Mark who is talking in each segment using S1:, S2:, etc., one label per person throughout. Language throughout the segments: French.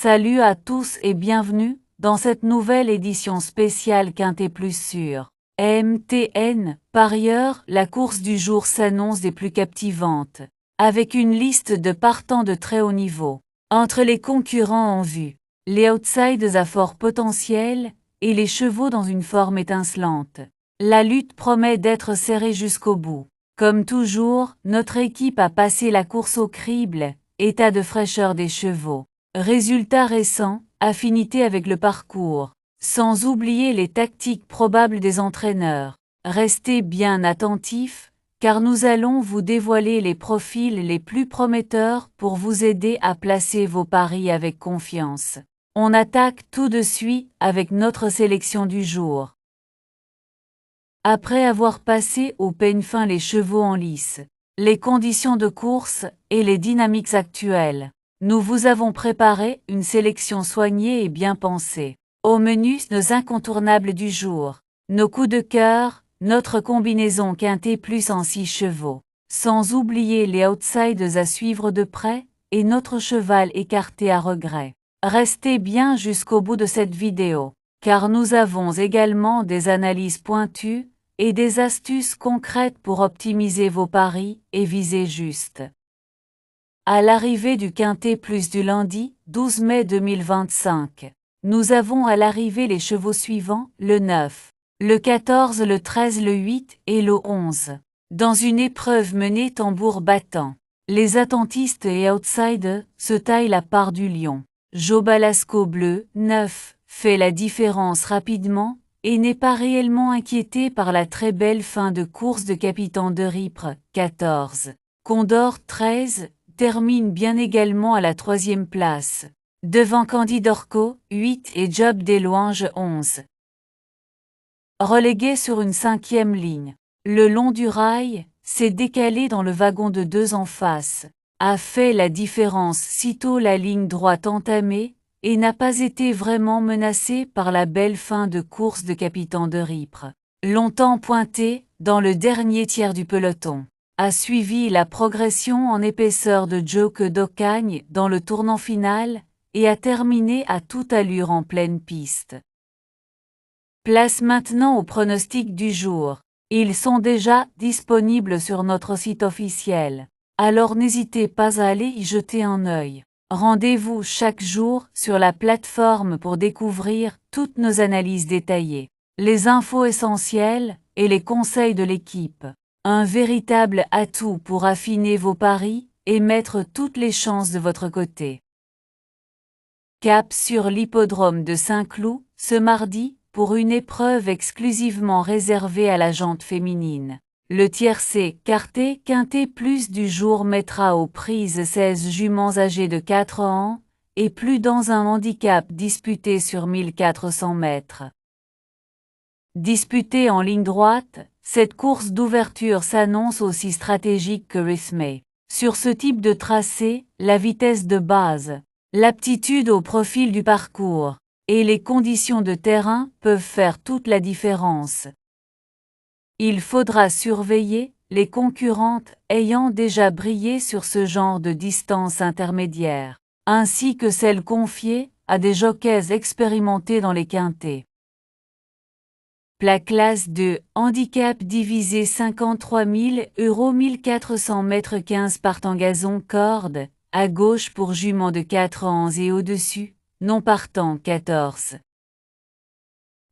S1: Salut à tous et bienvenue dans cette nouvelle édition spéciale Quintet Plus sur MTN. Par ailleurs, la course du jour s'annonce des plus captivantes, avec une liste de partants de très haut niveau. Entre les concurrents en vue, les outsiders à fort potentiel et les chevaux dans une forme étincelante, la lutte promet d'être serrée jusqu'au bout. Comme toujours, notre équipe a passé la course au crible, état de fraîcheur des chevaux. Résultats récents, affinité avec le parcours, sans oublier les tactiques probables des entraîneurs. Restez bien attentifs, car nous allons vous dévoiler les profils les plus prometteurs pour vous aider à placer vos paris avec confiance. On attaque tout de suite avec notre sélection du jour. Après avoir passé au peigne fin les chevaux en lice, les conditions de course et les dynamiques actuelles, nous vous avons préparé une sélection soignée et bien pensée. Au menu, nos incontournables du jour, nos coups de cœur, notre combinaison Quintet Plus en 6 chevaux, sans oublier les outsiders à suivre de près, et notre cheval écarté à regret. Restez bien jusqu'au bout de cette vidéo, car nous avons également des analyses pointues, et des astuces concrètes pour optimiser vos paris et viser juste. À l'arrivée du Quintet Plus du lundi, 12 mai 2025, nous avons à l'arrivée les chevaux suivants, le 9, le 14, le 13, le 8 et le 11. Dans une épreuve menée tambour battant, les attentistes et outsiders se taillent la part du lion. Joe Balasco bleu, 9, fait la différence rapidement, et n'est pas réellement inquiété par la très belle fin de course de Capitaine de Rypre, 14. Condor 13, termine bien également à la 3e place, devant Candide Orco, 8 et Job des Louanges 11. Relégué sur une 5e ligne, le long du rail, s'est décalé dans le wagon de 2 en face, a fait la différence sitôt la ligne droite entamée, et n'a pas été vraiment menacé par la belle fin de course de Capitaine de Rypre. Longtemps pointé, dans le dernier tiers du peloton, a suivi la progression en épaisseur de Joke d'Ocagne dans le tournant final, et a terminé à toute allure en pleine piste. Place maintenant aux pronostics du jour. Ils sont déjà disponibles sur notre site officiel, alors n'hésitez pas à aller y jeter un œil. Rendez-vous chaque jour sur la plateforme pour découvrir toutes nos analyses détaillées, les infos essentielles et les conseils de l'équipe. Un véritable atout pour affiner vos paris et mettre toutes les chances de votre côté. Cap sur l'hippodrome de Saint-Cloud, ce mardi, pour une épreuve exclusivement réservée à la jante féminine. Le tiercé quartet Quintet Plus du jour mettra aux prises 16 juments âgées de 4 ans, et plus dans un handicap disputé sur 1400 mètres. Disputée en ligne droite, cette course d'ouverture s'annonce aussi stratégique que rythmée. Sur ce type de tracé, la vitesse de base, l'aptitude au profil du parcours, et les conditions de terrain peuvent faire toute la différence. Il faudra surveiller les concurrentes ayant déjà brillé sur ce genre de distance intermédiaire, ainsi que celles confiées à des jockeys expérimentés dans les quintets. La classe 2, handicap divisé 53 000 € 1400 mètres 15 partant gazon corde, à gauche pour jument de 4 ans et au-dessus, non partant 14.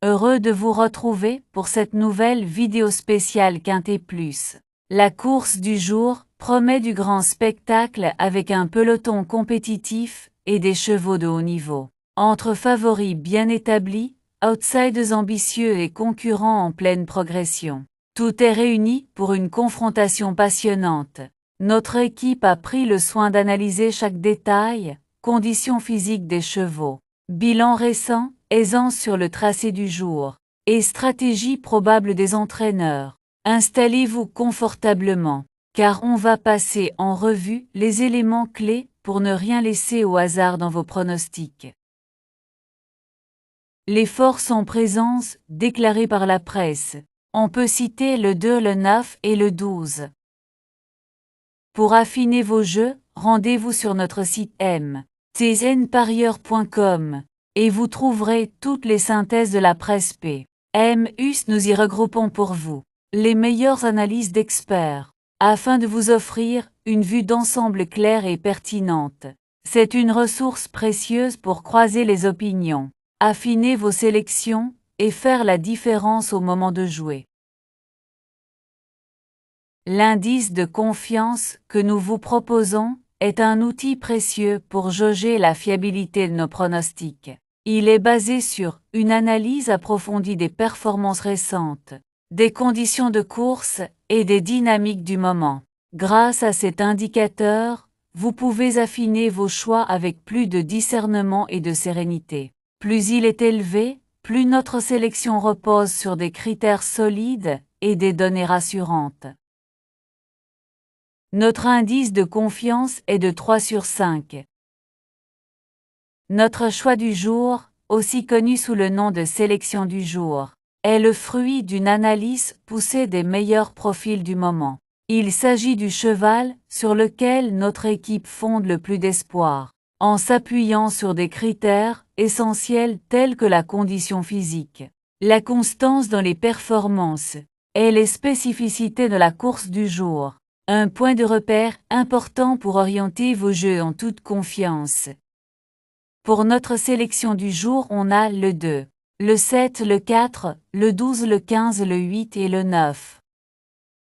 S1: Heureux de vous retrouver pour cette nouvelle vidéo spéciale Quintet Plus. La course du jour promet du grand spectacle avec un peloton compétitif et des chevaux de haut niveau. Entre favoris bien établis, outsiders ambitieux et concurrents en pleine progression. Tout est réuni pour une confrontation passionnante. Notre équipe a pris le soin d'analyser chaque détail, conditions physiques des chevaux, bilan récent, aisance sur le tracé du jour, et stratégie probable des entraîneurs. Installez-vous confortablement, car on va passer en revue les éléments clés pour ne rien laisser au hasard dans vos pronostics. Les forces en présence, déclarées par la presse. On peut citer le 2, le 9 et le 12. Pour affiner vos jeux, rendez-vous sur notre site tznparieur.com et vous trouverez toutes les synthèses de la presse PMUS. Nous y regroupons pour vous les meilleures analyses d'experts, afin de vous offrir une vue d'ensemble claire et pertinente. C'est une ressource précieuse pour croiser les opinions, affiner vos sélections et faire la différence au moment de jouer. L'indice de confiance que nous vous proposons est un outil précieux pour jauger la fiabilité de nos pronostics. Il est basé sur une analyse approfondie des performances récentes, des conditions de course et des dynamiques du moment. Grâce à cet indicateur, vous pouvez affiner vos choix avec plus de discernement et de sérénité. Plus il est élevé, plus notre sélection repose sur des critères solides et des données rassurantes. Notre indice de confiance est de 3 sur 5. Notre choix du jour, aussi connu sous le nom de sélection du jour, est le fruit d'une analyse poussée des meilleurs profils du moment. Il s'agit du cheval sur lequel notre équipe fonde le plus d'espoir, en s'appuyant sur des critères essentiels tels que la condition physique, la constance dans les performances et les spécificités de la course du jour. Un point de repère important pour orienter vos jeux en toute confiance. Pour notre sélection du jour, on a le 2, le 7, le 4, le 12, le 15, le 8 et le 9.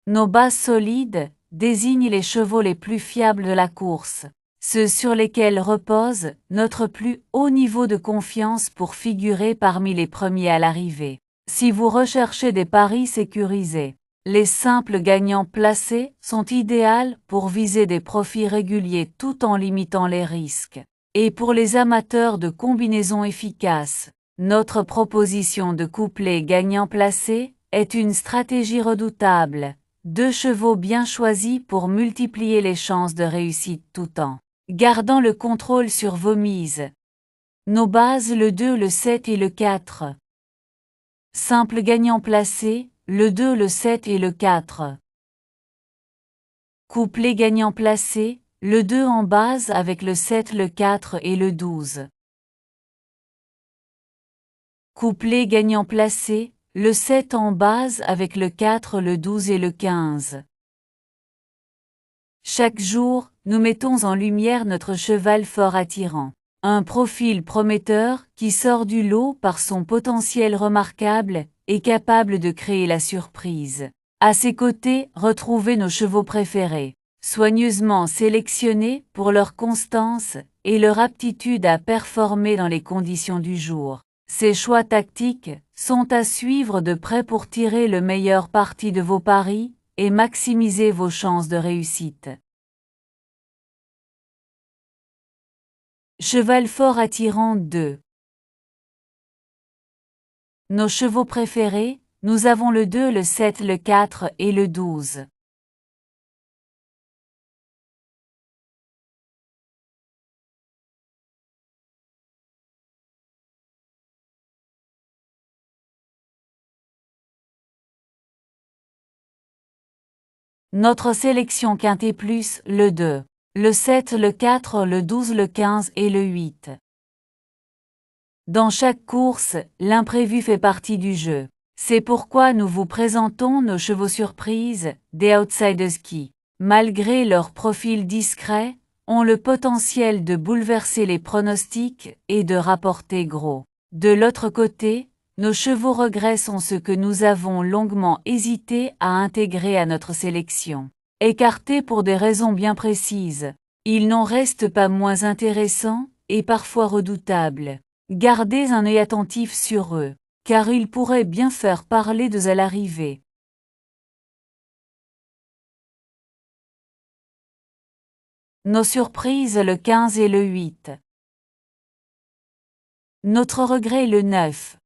S1: Nos bases solides désignent les chevaux les plus fiables de la course, ceux sur lesquels repose notre plus haut niveau de confiance pour figurer parmi les premiers à l'arrivée. Si vous recherchez des paris sécurisés, les simples gagnants placés sont idéaux pour viser des profits réguliers tout en limitant les risques. Et pour les amateurs de combinaisons efficaces, notre proposition de couplet gagnant placé est une stratégie redoutable. 2 chevaux bien choisis pour multiplier les chances de réussite tout en gardant le contrôle sur vos mises. Nos bases le 2, le 7 et le 4. Simple gagnant placé, le 2, le 7 et le 4. Couplet gagnant placé, le 2 en base avec le 7, le 4 et le 12. Couplet gagnant placé, le 7 en base avec le 4, le 12 et le 15. Chaque jour, nous mettons en lumière notre cheval fort attirant. Un profil prometteur qui sort du lot par son potentiel remarquable et capable de créer la surprise. À ses côtés, retrouvez nos chevaux préférés, soigneusement sélectionnés pour leur constance et leur aptitude à performer dans les conditions du jour. Ces choix tactiques sont à suivre de près pour tirer le meilleur parti de vos paris et maximiser vos chances de réussite. Cheval fort attirant 2. Nos chevaux préférés, nous avons le 2, le 7, le 4 et le 12. Notre sélection quintet plus, le 2, le 7, le 4, le 12, le 15 et le 8. Dans chaque course, l'imprévu fait partie du jeu. C'est pourquoi nous vous présentons nos chevaux surprises, des outsiders qui, malgré leur profil discret, ont le potentiel de bouleverser les pronostics et de rapporter gros. De l'autre côté, nos chevaux regrets sont ceux que nous avons longuement hésité à intégrer à notre sélection. Écartés pour des raisons bien précises, ils n'en restent pas moins intéressants et parfois redoutables. Gardez un œil attentif sur eux, car ils pourraient bien faire parler d'eux à l'arrivée. Nos surprises le 15 et le 8. Notre regret le 9.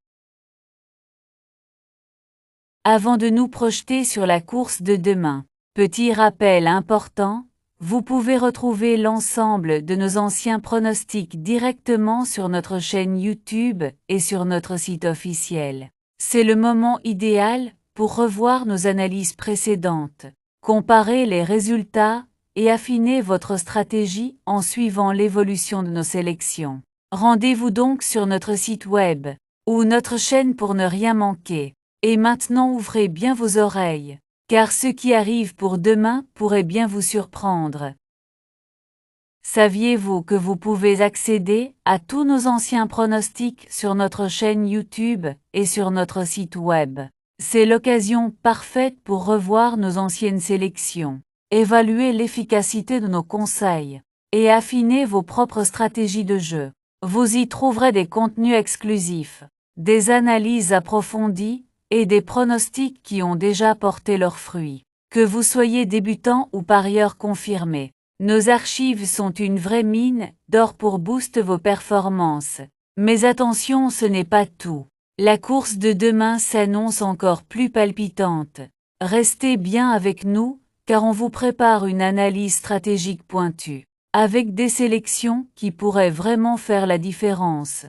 S1: Avant de nous projeter sur la course de demain, petit rappel important, vous pouvez retrouver l'ensemble de nos anciens pronostics directement sur notre chaîne YouTube et sur notre site officiel. C'est le moment idéal pour revoir nos analyses précédentes, comparer les résultats et affinez votre stratégie en suivant l'évolution de nos sélections. Rendez-vous donc sur notre site web ou notre chaîne pour ne rien manquer. Et maintenant ouvrez bien vos oreilles, car ce qui arrive pour demain pourrait bien vous surprendre. Saviez-vous que vous pouvez accéder à tous nos anciens pronostics sur notre chaîne YouTube et sur notre site web? C'est l'occasion parfaite pour revoir nos anciennes sélections, évaluer l'efficacité de nos conseils et affiner vos propres stratégies de jeu. Vous y trouverez des contenus exclusifs, des analyses approfondies et des pronostics qui ont déjà porté leurs fruits. Que vous soyez débutant ou parieur confirmé, nos archives sont une vraie mine d'or pour booster vos performances. Mais attention, ce n'est pas tout. La course de demain s'annonce encore plus palpitante. Restez bien avec nous, car on vous prépare une analyse stratégique pointue, avec des sélections qui pourraient vraiment faire la différence.